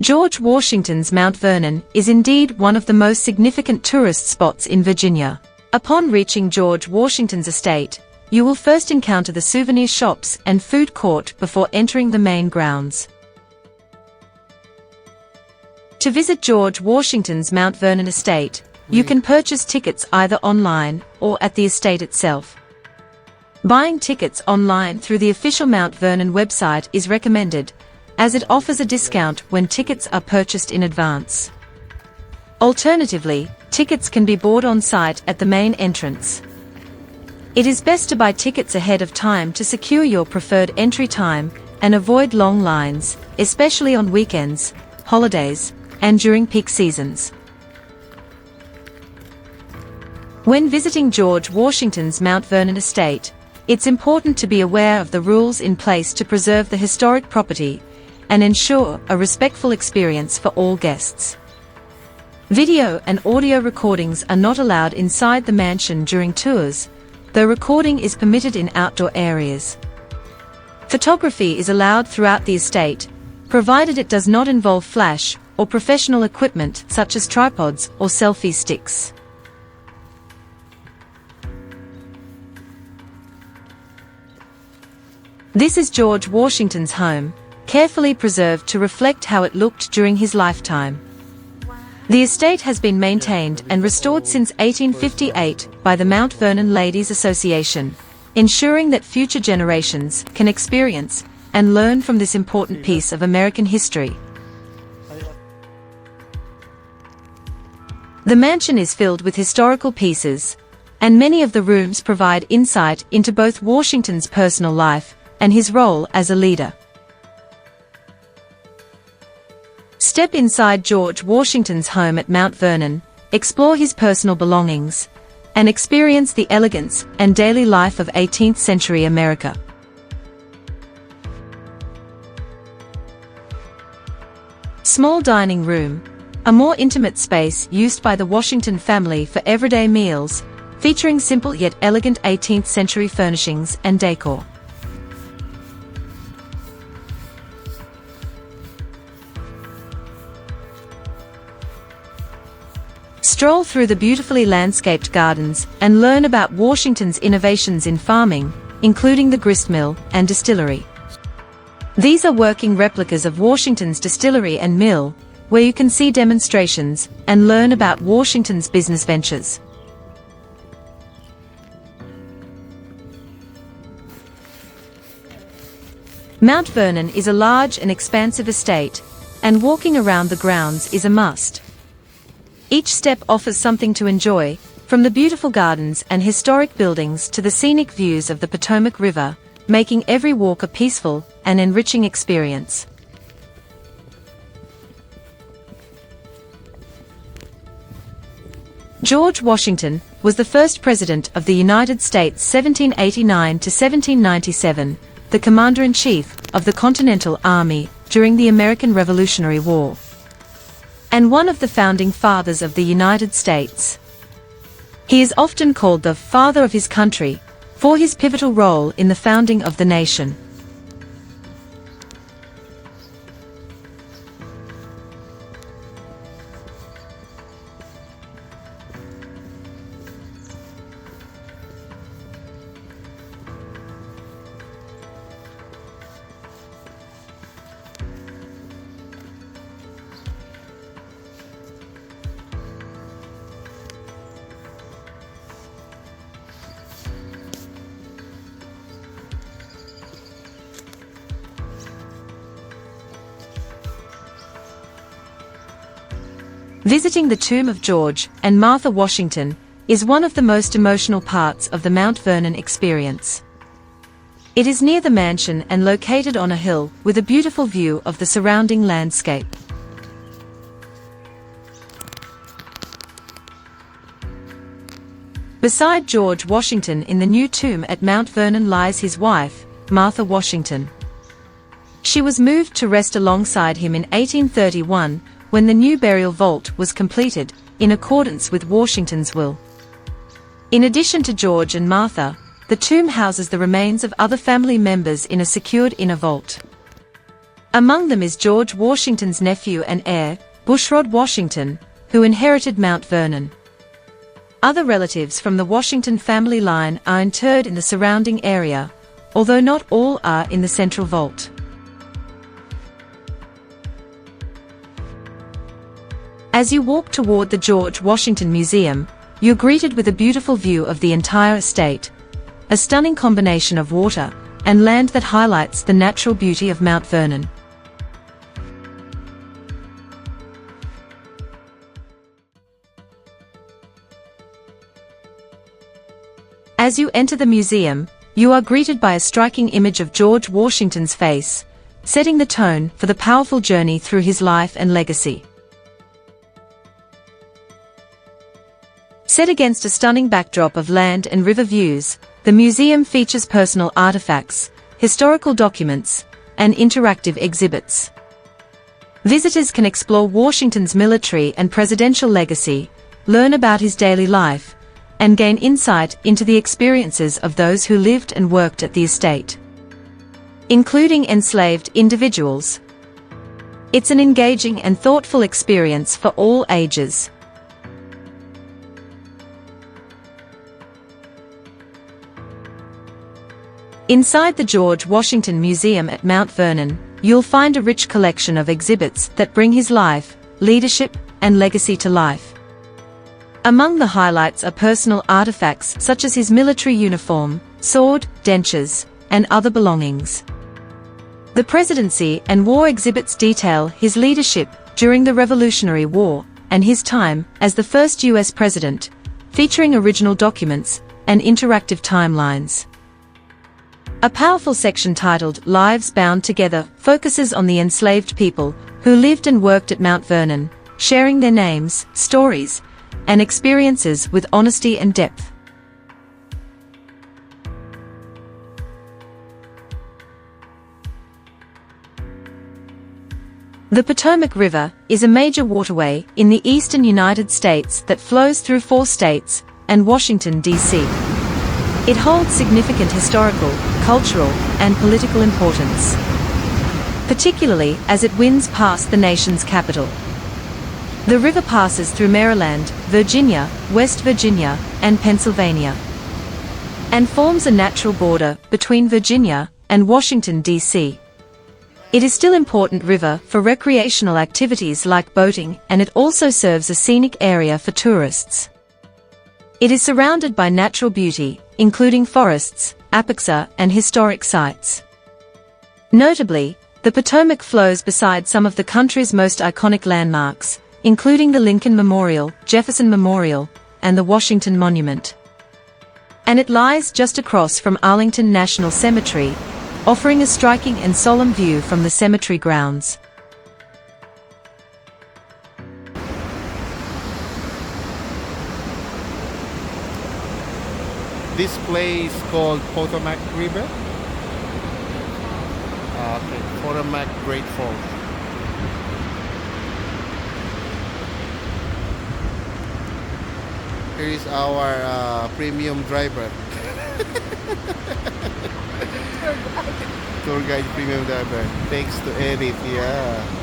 George Washington's Mount Vernon is indeed one of the most significant tourist spots in Virginia. Upon reaching George Washington's estate, you will first encounter the souvenir shops and food court before entering the main grounds. To visit George Washington's Mount Vernon estate, you can purchase tickets either online or at the estate itself. Buying tickets online through the official Mount Vernon website is recommended, as it offers a discount when tickets are purchased in advance. Alternatively, tickets can be bought on site at the main entrance. It is best to buy tickets ahead of time to secure your preferred entry time and avoid long lines, especially on weekends, holidays, and during peak seasons. When visiting George Washington's Mount Vernon estate, it's important to be aware of the rules in place to preserve the historic property and ensure a respectful experience for all guests. Video and audio recordings are not allowed inside the mansion during tours, though recording is permitted in outdoor areas. Photography is allowed throughout the estate, provided it does not involve flash or professional equipment such as tripods or selfie sticks. This is George Washington's home, carefully preserved to reflect how it looked during his lifetime. The estate has been maintained and restored since 1858 by the Mount Vernon Ladies Association, ensuring that future generations can experience and learn from this important piece of American history. The mansion is filled with historical pieces, and many of the rooms provide insight into both Washington's personal life and his role as a leader. Step inside George Washington's home at Mount Vernon, explore his personal belongings, and experience the elegance and daily life of 18th century America. Small dining room, a more intimate space used by the Washington family for everyday meals, featuring simple yet elegant 18th century furnishings and decor. Stroll through the beautifully landscaped gardens and learn about Washington's innovations in farming, including the gristmill and distillery. These are working replicas of Washington's distillery and mill, where you can see demonstrations and learn about Washington's business ventures. Mount Vernon is a large and expansive estate, and walking around the grounds is a must. Each step offers something to enjoy, from the beautiful gardens and historic buildings to the scenic views of the Potomac River, making every walk a peaceful and enriching experience. George Washington was the first President of the United States 1789 to 1797, the Commander-in-Chief of the Continental Army during the American Revolutionary War, and one of the founding fathers of the United States. He is often called the father of his country for his pivotal role in the founding of the nation. Visiting the tomb of George and Martha Washington is one of the most emotional parts of the Mount Vernon experience. It is near the mansion and located on a hill with a beautiful view of the surrounding landscape. Beside George Washington in the new tomb at Mount Vernon lies his wife, Martha Washington. She was moved to rest alongside him in 1831 when the new burial vault was completed, in accordance with Washington's will. In addition to George and Martha, the tomb houses the remains of other family members in a secured inner vault. Among them is George Washington's nephew and heir, Bushrod Washington, who inherited Mount Vernon. Other relatives from the Washington family line are interred in the surrounding area, although not all are in the central vault. As you walk toward the George Washington Museum, you're greeted with a beautiful view of the entire estate, a stunning combination of water and land that highlights the natural beauty of Mount Vernon. As you enter the museum, you are greeted by a striking image of George Washington's face, setting the tone for the powerful journey through his life and legacy. Set against a stunning backdrop of land and river views, the museum features personal artifacts, historical documents, and interactive exhibits. Visitors can explore Washington's military and presidential legacy, learn about his daily life, and gain insight into the experiences of those who lived and worked at the estate, including enslaved individuals. It's an engaging and thoughtful experience for all ages. Inside the George Washington Museum at Mount Vernon, you'll find a rich collection of exhibits that bring his life, leadership, and legacy to life. Among the highlights are personal artifacts such as his military uniform, sword, dentures, and other belongings. The presidency and war exhibits detail his leadership during the Revolutionary War and his time as the first U.S. president, featuring original documents and interactive timelines. A powerful section titled Lives Bound Together focuses on the enslaved people who lived and worked at Mount Vernon, sharing their names, stories, and experiences with honesty and depth. The Potomac River is a major waterway in the eastern United States that flows through 4 states and Washington, D.C. It holds significant historical, cultural, and political importance, particularly as it winds past the nation's capital. The river passes through Maryland, Virginia, West Virginia, and Pennsylvania, and forms a natural border between Virginia and Washington, D.C. It is still an important river for recreational activities like boating, and it also serves a scenic area for tourists. It is surrounded by natural beauty, including forests, apexa, and historic sites. Notably, the Potomac flows beside some of the country's most iconic landmarks, including the Lincoln Memorial, Jefferson Memorial, and the Washington Monument. And it lies just across from Arlington National Cemetery, offering a striking and solemn view from the cemetery grounds. This place called Potomac River? Okay, Potomac Great Falls. Here is our premium driver. Tour guide premium driver. Thanks to Edith, yeah.